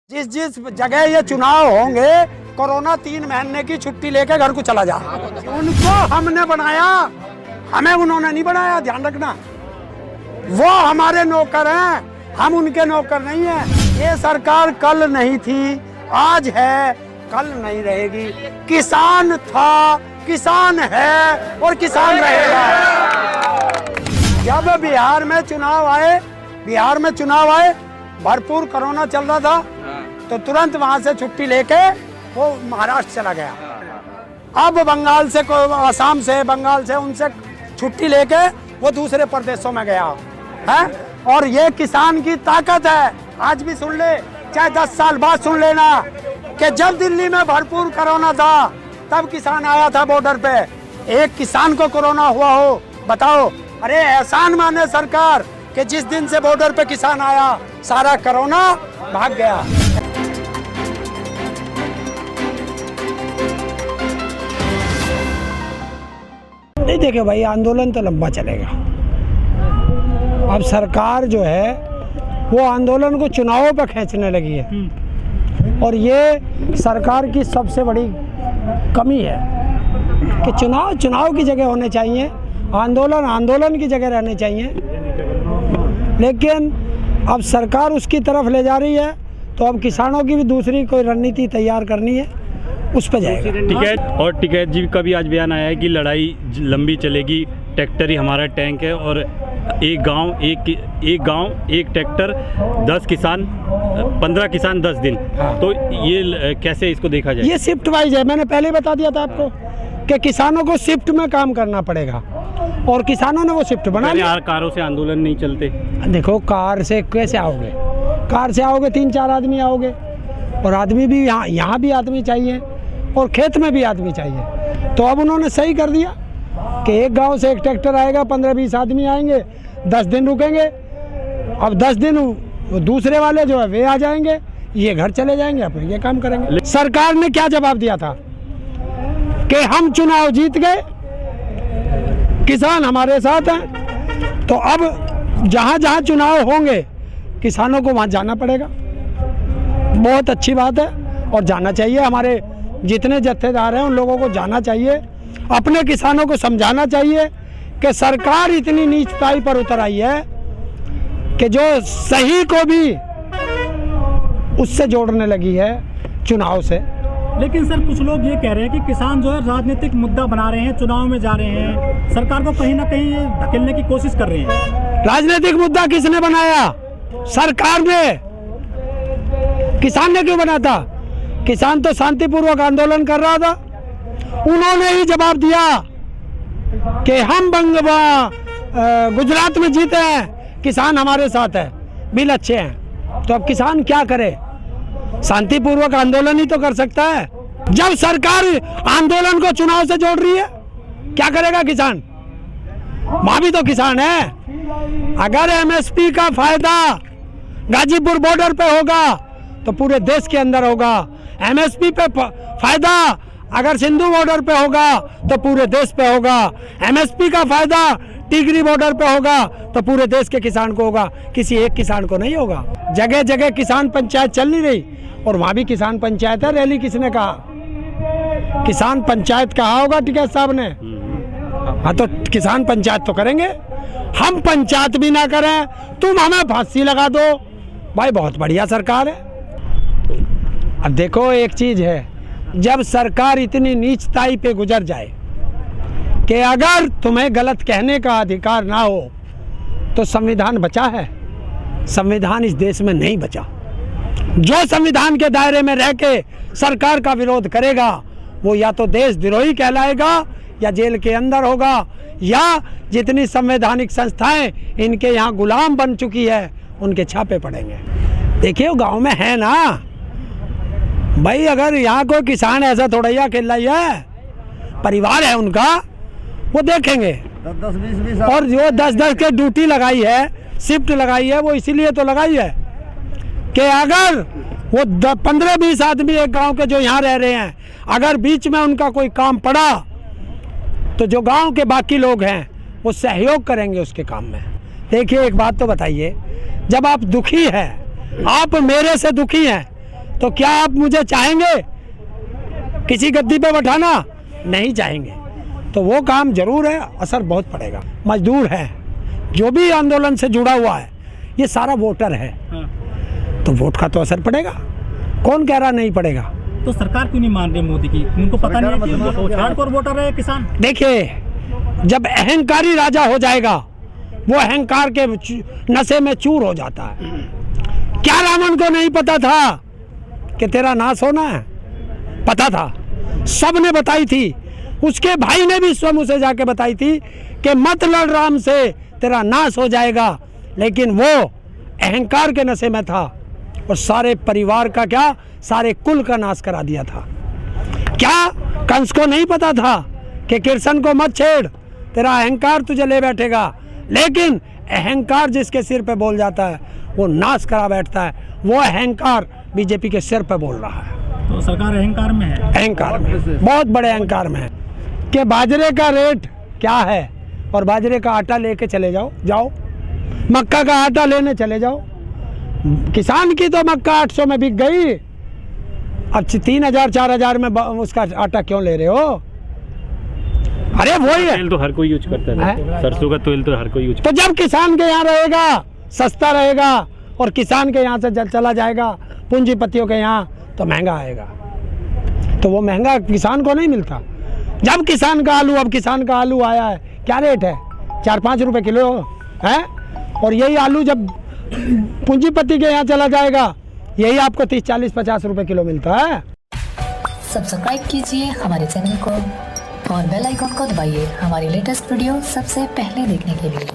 जिस जिस जगह ये चुनाव होंगे कोरोना 3 महीने की छुट्टी लेके घर को चला जा। उनको हमने बनाया, हमें उन्होंने नहीं बनाया, ध्यान रखना। वो हमारे नौकर हैं, हम उनके नौकर नहीं हैं। ये सरकार कल नहीं थी, आज है, कल नहीं रहेगी। किसान था, किसान है और किसान रहेगा। जब बिहार में चुनाव आए भरपूर कोरोना चल रहा था, तो तुरंत वहां से छुट्टी लेके वो महाराष्ट्र चला गया। अब बंगाल से, असम से, बंगाल से उनसे छुट्टी लेके वो दूसरे प्रदेशों में गया है। और ये किसान की ताकत है। आज भी सुन ले, चाहे 10 साल बाद सुन लेना, कि जब दिल्ली में भरपूर कोरोना था तब किसान आया था बॉर्डर पे। एक किसान को कोरोना हुआ हो, बताओ। अरे एहसान माने सरकार कि जिस दिन से बॉर्डर पे किसान आया सारा कोरोना भाग गया। नहीं देखे भाई, आंदोलन तो लंबा चलेगा। अब सरकार जो है वो आंदोलन को चुनावों पर खींचने लगी है, और ये सरकार की सबसे बड़ी कमी है कि चुनाव की जगह होने चाहिए, आंदोलन की जगह रहने चाहिए। लेकिन अब सरकार उसकी तरफ ले जा रही है, तो अब किसानों की भी दूसरी कोई रणनीति तैयार करनी है, उस पर जाएगा। टिकैत जी का भी आज बयान आया है कि लड़ाई लंबी चलेगी, ट्रैक्टर ही हमारा टैंक है, और एक गांव एक ट्रैक्टर 10 किसान 15 किसान 10 दिन। हाँ। तो ये कैसे इसको देखा जाए? ये शिफ्ट वाइज है, मैंने पहले बता दिया था आपको कि किसानों को शिफ्ट में काम करना पड़ेगा, और किसानों ने वो शिफ्ट बना लिया। कारों से आंदोलन नहीं चलते। देखो, कार से कैसे आओगे? कार से आओगे 3-4 आदमी आओगे, और आदमी भी यहाँ भी आदमी चाहिए, और खेत में भी आदमी चाहिए। तो अब उन्होंने सही कर दिया कि एक गांव से एक ट्रैक्टर आएगा, 15-20 आदमी आएंगे, 10 दिन रुकेंगे। अब 10 दिन दूसरे वाले जो है वे आ जाएंगे, ये घर चले जाएंगे, अपने ये काम करेंगे। सरकार ने क्या जवाब दिया था कि हम चुनाव जीत गए, किसान हमारे साथ हैं, तो अब जहाँ चुनाव होंगे किसानों को वहाँ जाना पड़ेगा। बहुत अच्छी बात है, और जाना चाहिए। हमारे जितने जत्थेदार हैं उन लोगों को जाना चाहिए, अपने किसानों को समझाना चाहिए कि सरकार इतनी नीचताई पर उतर आई है कि जो सही को भी उससे जोड़ने लगी है चुनाव से। लेकिन सर, कुछ लोग ये कह रहे हैं कि किसान जो है राजनीतिक मुद्दा बना रहे हैं, चुनाव में जा रहे हैं, सरकार को कहीं ना कहीं धकेलने की कोशिश कर रहे हैं। राजनीतिक मुद्दा किसने बनाया? सरकार ने। किसान ने क्यों बना था? किसान तो शांतिपूर्वक आंदोलन कर रहा था। उन्होंने ही जवाब दिया कि हम गुजरात में जीते हैं, किसान हमारे साथ है, बिल अच्छे हैं। तो अब किसान क्या करे? शांतिपूर्वक आंदोलन ही तो कर सकता है। जब सरकार आंदोलन को चुनाव से जोड़ रही है, क्या करेगा किसान? वहां भी तो किसान है। अगर एमएसपी का फायदा गाजीपुर बॉर्डर पे होगा तो पूरे देश के अंदर होगा। एमएसपी पे फायदा अगर सिंधु बॉर्डर पे होगा तो पूरे देश पे होगा। एमएसपी का फायदा टिगरी बॉर्डर पे होगा तो पूरे देश के किसान को होगा, किसी एक किसान को नहीं होगा। जगह जगह किसान पंचायत चल नहीं रही, और वहां भी किसान पंचायत है। रैली किसने कहा? किसान पंचायत कहा होगा टिकैत साहब ने। हाँ, तो किसान पंचायत तो करेंगे। हम पंचायत भी ना करें, तुम हमें फांसी लगा दो, भाई बहुत बढ़िया सरकार है। अब देखो, एक चीज है, जब सरकार इतनी नीचताई पे गुजर जाए कि अगर तुम्हें गलत कहने का अधिकार ना हो, तो संविधान बचा है? संविधान इस देश में नहीं बचा। जो संविधान के दायरे में रह के सरकार का विरोध करेगा वो या तो देशद्रोही कहलाएगा, या जेल के अंदर होगा, या जितनी संवैधानिक संस्थाएं इनके यहाँ गुलाम बन चुकी है उनके छापे पड़ेंगे। देखिए, गांव में है ना भाई, अगर यहाँ कोई किसान ऐसा थोड़ा ही अकेला ही है, परिवार है उनका, वो देखेंगे। 10-20 और जो 10-10 के ड्यूटी लगाई है, शिफ्ट लगाई है, वो इसीलिए तो लगाई है कि अगर वो 15-20 आदमी एक गांव के जो यहाँ रह रहे हैं, अगर बीच में उनका कोई काम पड़ा तो जो गांव के बाकी लोग हैं वो सहयोग करेंगे उसके काम में। देखिए, एक बात तो बताइए, जब आप दुखी हैं, आप मेरे से दुखी हैं, तो क्या आप मुझे चाहेंगे किसी गद्दी पे बैठाना? नहीं चाहेंगे। तो वो काम जरूर है, असर बहुत पड़ेगा। मजदूर है, जो भी आंदोलन से जुड़ा हुआ है, ये सारा वोटर है, तो वोट का तो असर पड़ेगा। कौन कह रहा नहीं पड़ेगा? तो सरकार क्यों नहीं मान रही मोदी की? उनको पता नहीं है कि वो हार्डकोर वोटर है किसान। देखिए, जब अहंकारी राजा हो जाएगा, वो अहंकार के नशे में चूर हो जाता है। क्या रावण को नहीं पता था कि तेरा नाश होना है? पता था, सबने बताई थी। उसके भाई ने भी स्वयं उसे जाके बताई थी कि मत लड़ राम से, तेरा नाश हो जाएगा। लेकिन वो अहंकार के नशे में था और सारे परिवार का क्या, सारे कुल का नाश करा दिया था। क्या कंस को नहीं पता था कि कृष्ण को मत छेड़, तेरा अहंकार तुझे ले बैठेगा? लेकिन अहंकार जिसके सिर पे बोल जाता है, वो नाश करा बैठता है। वो अहंकार बीजेपी के सिर पे बोल रहा है। तो सरकार अहंकार में है, अहंकार में, बहुत बड़े अहंकार में है। कि बाजरे का रेट क्या है और बाजरे का आटा लेके चले जाओ, मक्का का आटा लेने चले जाओ। किसान की तो मक्का 800 में बिक गई, अब 3000-4000 में उसका आटा क्यों ले रहे हो? अरे वही है, तेल तो हर कोई यूज करता है, सरसों का तेल तो हर कोई यूज। तो जब किसान के यहाँ रहेगा, सस्ता रहेगा, और किसान के यहाँ से जल चला जाएगा पूंजीपतियों के यहाँ, तो महंगा आएगा। तो वो महंगा किसान को नहीं मिलता। जब किसान का आलू, अब किसान का आलू आया है, क्या रेट है? 4-5 रुपए किलो है। और यही आलू जब पूंजीपति के यहाँ चला जाएगा, यही आपको 30, 40, 50 रुपए किलो मिलता है। सब्सक्राइब कीजिए हमारे चैनल को और बेल आइकॉन को दबाइए हमारी लेटेस्ट वीडियो सबसे पहले देखने के लिए।